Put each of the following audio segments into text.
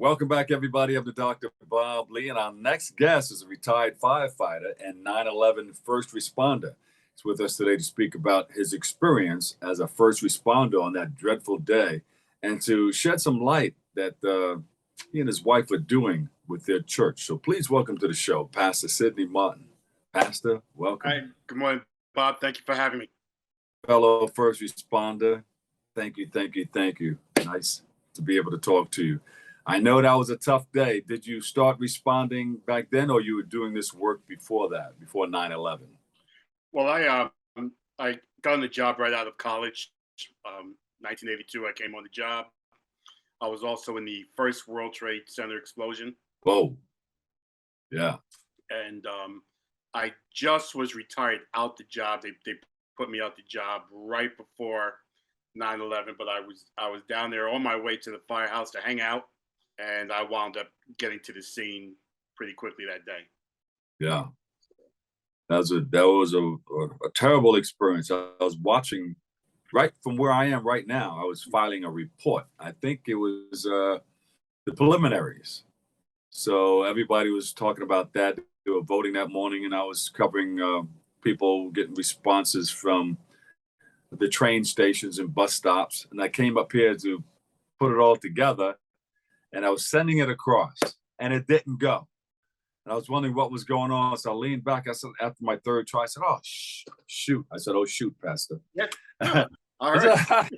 Welcome back, everybody. I'm the Dr. Bob Lee, and our next guest is a retired firefighter and 9/11 first responder. He's with us today to speak about his experience as a first responder on that dreadful day and to shed some light that he and his wife are doing with their church. So please welcome to the show, Pastor Sidney Martin. Pastor, welcome. Hi, good morning, Bob. Thank you for having me. Fellow first responder, thank you, thank you, thank you. Nice to be able to talk to you. I know that was a tough day. Did you start responding back then, or you were doing this work before that, before 9/11? Well, I got on the job right out of college. 1982, I came on the job. I was also in the first World Trade Center explosion, Whoa, yeah, and I just was retired out the job. They put me out the job right before 9/11, but I was down there on my way to the firehouse to hang out, and I wound up getting to the scene pretty quickly that day. yeah. That was a terrible experience. I was watching right from where I am right now. I was filing a report. I think it was the preliminaries. So everybody was talking about that. They were voting that morning, and I was covering people getting responses from the train stations and bus stops. And I came up here to put it all together, and I was sending it across, and it didn't go. And I was wondering what was going on. So I leaned back. I said, after my third try, I said, "Oh, shoot." I said, "Oh, shoot, Pastor." Yeah, I all said, right.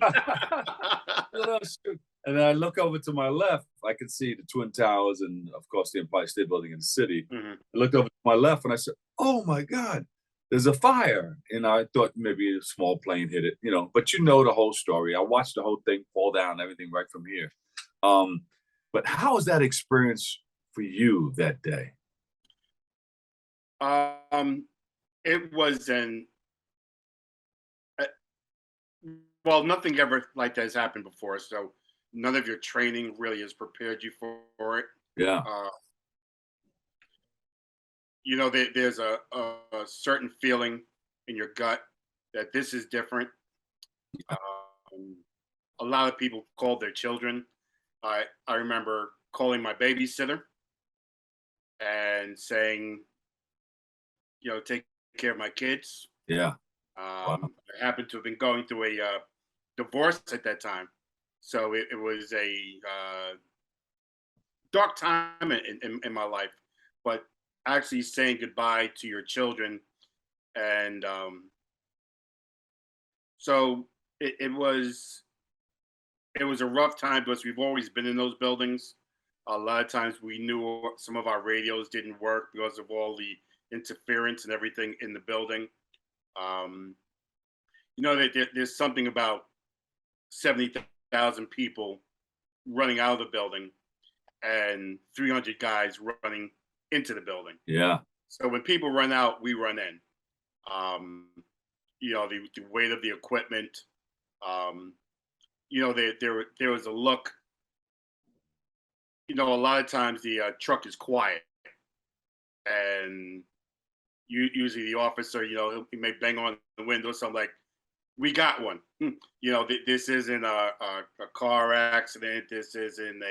"Oh, shoot." And then I look over to my left. I could see the Twin Towers and, of course, the Empire State Building in the city. Mhm. I looked over to my left, and I said, "Oh, my God, there's a fire." And I thought maybe a small plane hit it, but you know the whole story. I watched the whole thing fall down, everything right from here. Um, but how was that experience for you that day? Um, it was uh, well, nothing ever like that has happened before, so none of your training really has prepared you for it. Yeah. Uh, there's a certain feeling in your gut that this is different. Um, a lot of people called their children. I remember calling my babysitter and saying, take care of my kids. Yeah. Wow. I happened to have been going through a divorce at that time, so it was a dark time in my life. But actually saying goodbye to your children, and so it was a rough time because we've always been in those buildings. A lot of times we knew some of our radios didn't work because of all the interference and everything in the building. Um, there's something about 70,000 people running out of the building and 300 guys running into the building. Yeah. So when people run out, we run in. Um, the weight of the equipment. Um, there was a look. A lot of times the truck is quiet, and usually the officer, he may bang on the window, so I'm like, "We got one." This isn't a car accident. This isn't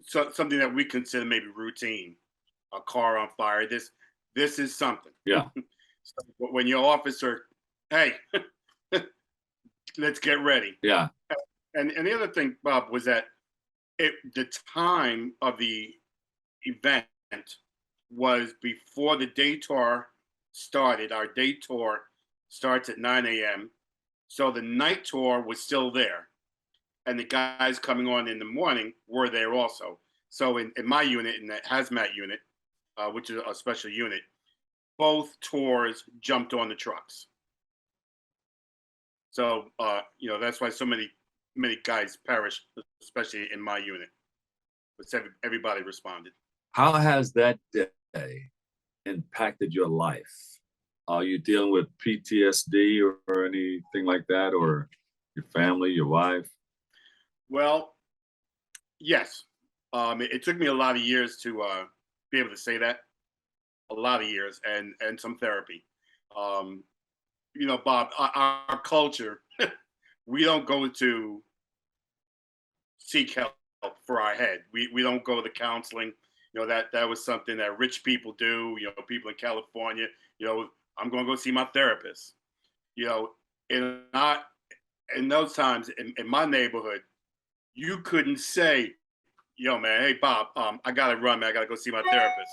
something that we consider maybe routine. A car on fire. This is something. Yeah. So when your officer, hey, let's get ready. Yeah. And the other thing, Bob, was that the time of the event was before the day tour started. Our day tour starts at 9 a.m. So the night tour was still there. And the guys coming on in the morning were there also. So in my unit, in the hazmat unit, which is a special unit, both tours jumped on the trucks. So that's why so many guys perished, especially in my unit. But everybody responded. How has that day impacted your life? Are you dealing with PTSD or anything like that, or your family, your wife? Well, yes. It took me a lot of years to be able to say that. A lot of years and some therapy. Um, Bob, our culture, we don't go to seek help. for our head. We don't go to counseling. That was something that rich people do. People in California. I'm going to go see my therapist. You know, in our in those times in my neighborhood, you couldn't say, "Yo, man, hey Bob, I gotta run, man. I gotta go see my therapist."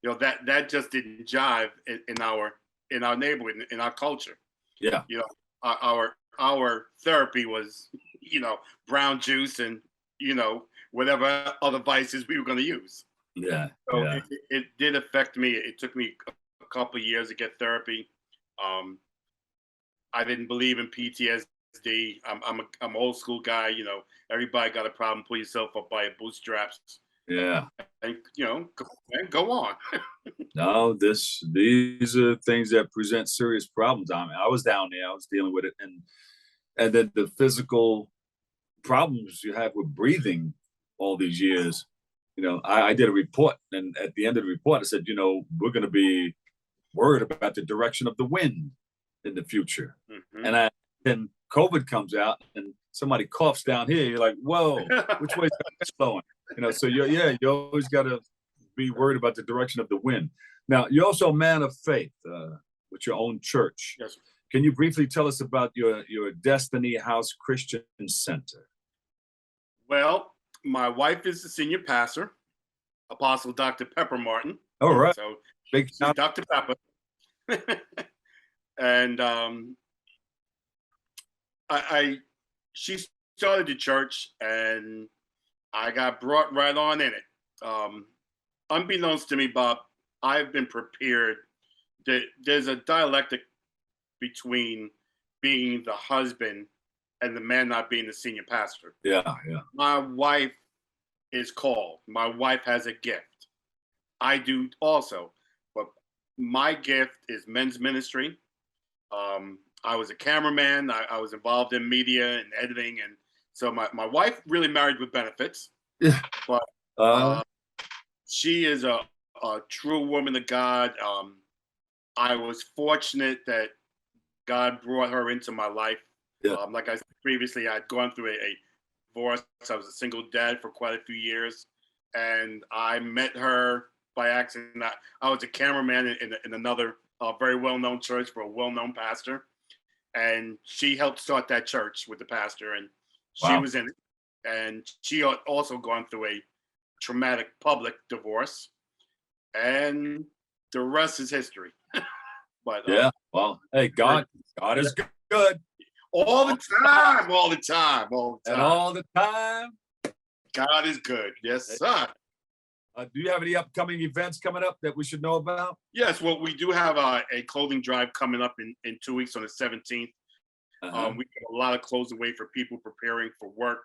That just didn't jive in our neighborhood, in our culture. Yeah. Our therapy was, brown juice and whatever other vices we were going to use. Yeah. So Yeah. it did affect me. It took me a couple of years to get therapy. Um, I didn't believe in PTSD. I'm an old school guy. Everybody got a problem. Pull yourself up by your bootstraps, Yeah. and go on. No, these are things that present serious problems. I mean, I was down there, I was dealing with it, and then the physical problems you have with breathing all these years. I did a report, and at the end of the report, I said, we're going to be worried about the direction of the wind in the future. Mhm. And then COVID comes out, and somebody coughs down here. You're like, whoa, which way is that blowing? So you always got to be worried about the direction of the wind. Now, you're also a man of faith with your own church. Yes. Can you briefly tell us about your Destiny House Christian Center? Well, my wife is the senior pastor, Apostle Dr. Pepper Martin. All right. So Big she's shout. Dr. Pepper. And she started the church, and I got brought right on in it. Unbeknownst to me, Bob, I've been prepared that there's a dialectic between being the husband and the man not being the senior pastor. Yeah, yeah. My wife is called. My wife has a gift. I do also, but my gift is men's ministry. I was a cameraman. I was involved in media and editing, and so my wife really married with benefits. Yeah. But she is a true woman of God. I was fortunate that God brought her into my life. Yeah. Like I said previously, I'd gone through a divorce. I was a single dad for quite a few years, and I met her by accident. I was a cameraman in another very well-known church for a well-known pastor, and she helped start that church with the pastor, and she was in it. And she had also gone through a traumatic public divorce, and the rest is history. But yeah, well, hey, God is good all the time, all the time, and all the time. God is good. Yes, sir. Do you have any upcoming events coming up that we should know about? Yes, well, we do have a clothing drive coming up in 2 weeks on the 17th. We give a lot of clothes away for people preparing for work.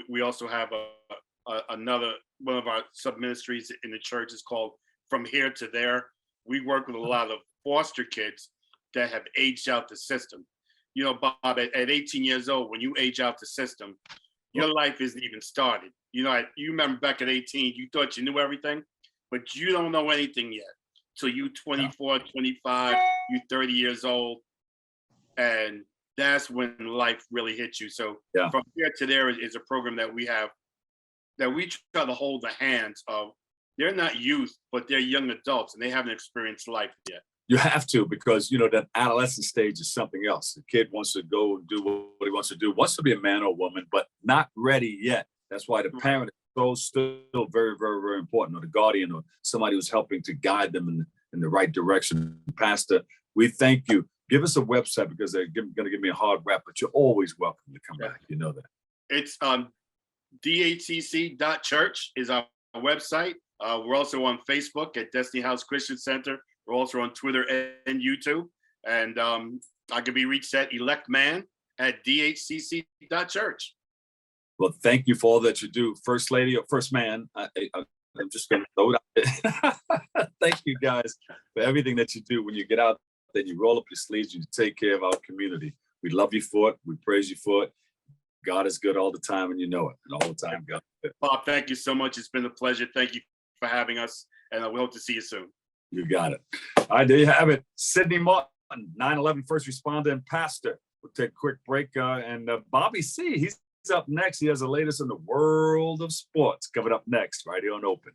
We also have another one of our sub ministries in the church is called From Here to There. We work with a lot of foster kids that have aged out the system. Bob, at 18 years old, when you age out the system, your life isn't even started. You remember back at 18, you thought you knew everything, but you don't know anything yet. So you 24, 25, you 30 years old, and that's when life really hits you. So From Here to There is a program that we have that we try to hold the hands of. They're not youth, but they're young adults, and they haven't experienced life yet. You have to, because that adolescent stage is something else. The kid wants to go and do what he wants to do, wants to be a man or woman, but not ready yet. That's why the parent is still very, very, very important, or the guardian, or somebody who's helping to guide them in the right direction. Pastor, we thank you. Give us a website, because they're going to give me a hard rap, but you're always welcome to come back. You know that. It's dhcc.church is our website. We're also on Facebook at Destiny House Christian Center. We're also on Twitter and YouTube. And I can be reached at electman@dhcc.church. Well, thank you for all that you do, First Lady or First Man. I'm just going to throw it out there. Thank you, guys, for everything that you do. When you get out there, you roll up your sleeves, you take care of our community. We love you for it. We praise you for it. God is good all the time, and you know it. And all the time, God is good. Bob, thank you so much. It's been a pleasure. Thank you for having us, and we hope to see you soon. You got it. All right, there you have it. Sidney Martin, 9/11 first responder and pastor. We'll take a quick break. And Bobby C., he's up next. He has the latest in the world of sports coming up next, right here on Open.